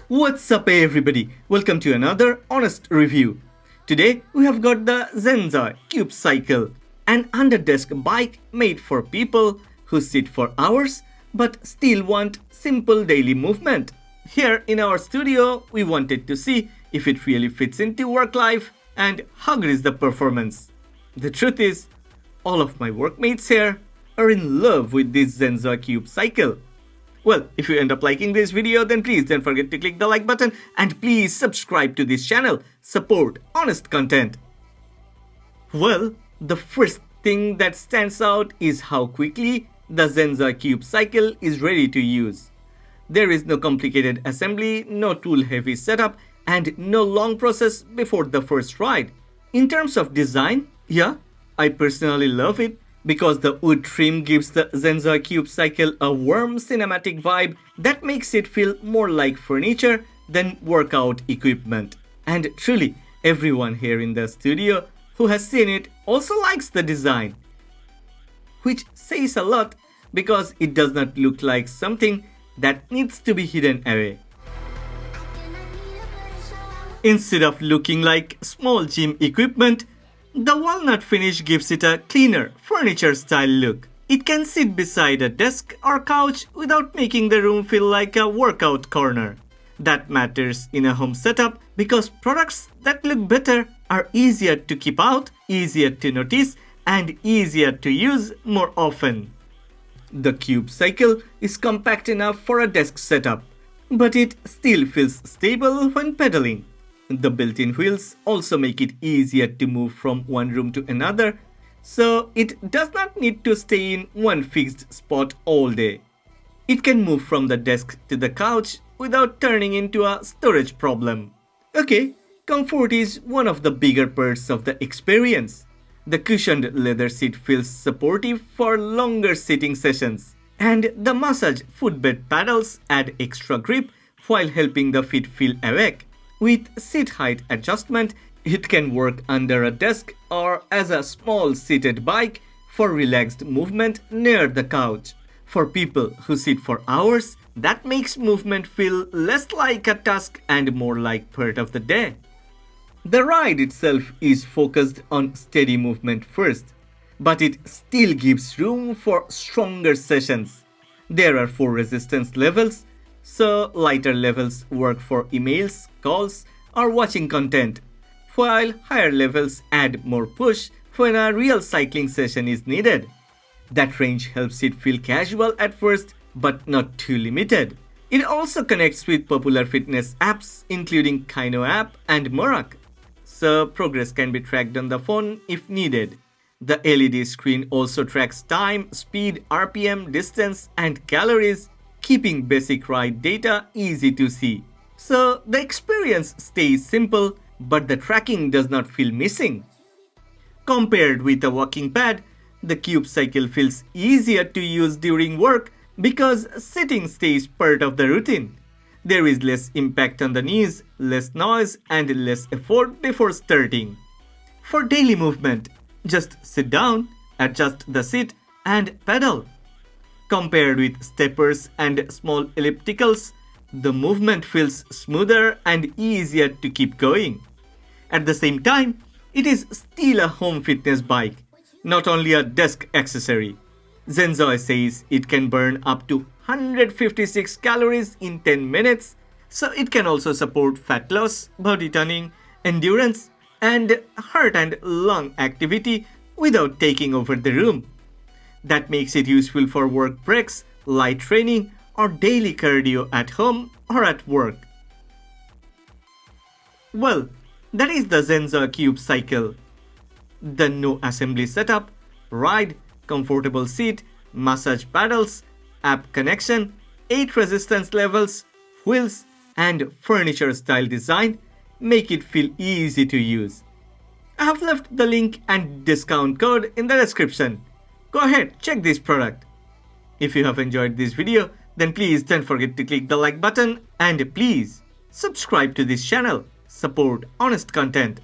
What's up everybody? Welcome to another honest review. Today we have got the XENJOY Cube Cycle, an underdesk bike made for people who sit for hours but still want simple daily movement. Here in our studio we wanted to see if it really fits into work life and how good is the performance. The truth is, all of my workmates here are in love with this XENJOY Cube Cycle. Well, if you end up liking this video, then please don't forget to click the like button and please subscribe to this channel. Support honest content. Well, the first thing that stands out is how quickly the XENJOY Cube Cycle is ready to use. There is no complicated assembly, no tool-heavy setup, and no long process before the first ride. In terms of design, I personally love it, because the wood trim gives the XENJOY Cube Cycle a warm cinematic vibe that makes it feel more like furniture than workout equipment. And truly, everyone here in the studio who has seen it also likes the design, which says a lot because it does not look like something that needs to be hidden away. Instead of looking like small gym equipment, the walnut finish gives it a cleaner, furniture-style look. It can sit beside a desk or couch without making the room feel like a workout corner. That matters in a home setup because products that look better are easier to keep out, easier to notice, and easier to use more often. The Cube Cycle is compact enough for a desk setup, but it still feels stable when pedaling. The built-in wheels also make it easier to move from one room to another, so it does not need to stay in one fixed spot all day. It can move from the desk to the couch without turning into a storage problem. Okay, comfort is one of the bigger parts of the experience. The cushioned leather seat feels supportive for longer sitting sessions, and the massage footbed paddles add extra grip while helping the feet feel awake. With seat height adjustment, it can work under a desk or as a small seated bike for relaxed movement near the couch. For people who sit for hours, that makes movement feel less like a task and more like part of the day. The ride itself is focused on steady movement first, but it still gives room for stronger sessions. There are 4 resistance levels, so lighter levels work for emails, calls, or watching content, while higher levels add more push when a real cycling session is needed. That range helps it feel casual at first, but not too limited. It also connects with popular fitness apps including Kino app and Morak, so progress can be tracked on the phone if needed. The LED screen also tracks time, speed, RPM, distance, and calories, keeping basic ride data easy to see. So the experience stays simple, but the tracking does not feel missing. Compared with a walking pad, the Cube Cycle feels easier to use during work because sitting stays part of the routine. There is less impact on the knees, less noise, and less effort before starting. For daily movement, just sit down, adjust the seat, and pedal. Compared with steppers and small ellipticals, the movement feels smoother and easier to keep going. At the same time, it is still a home fitness bike, not only a desk accessory. XENJOY says it can burn up to 156 calories in 10 minutes, so it can also support fat loss, body toning, endurance, and heart and lung activity without taking over the room. That makes it useful for work breaks, light training, or daily cardio at home or at work. Well, that is the XENJOY Cube Cycle. The no assembly setup, ride, comfortable seat, massage paddles, app connection, 8 resistance levels, wheels, and furniture style design make it feel easy to use. I have left the link and discount code in the description. Go ahead, check this product. If you have enjoyed this video, then please don't forget to click the like button and please subscribe to this channel. Support honest content.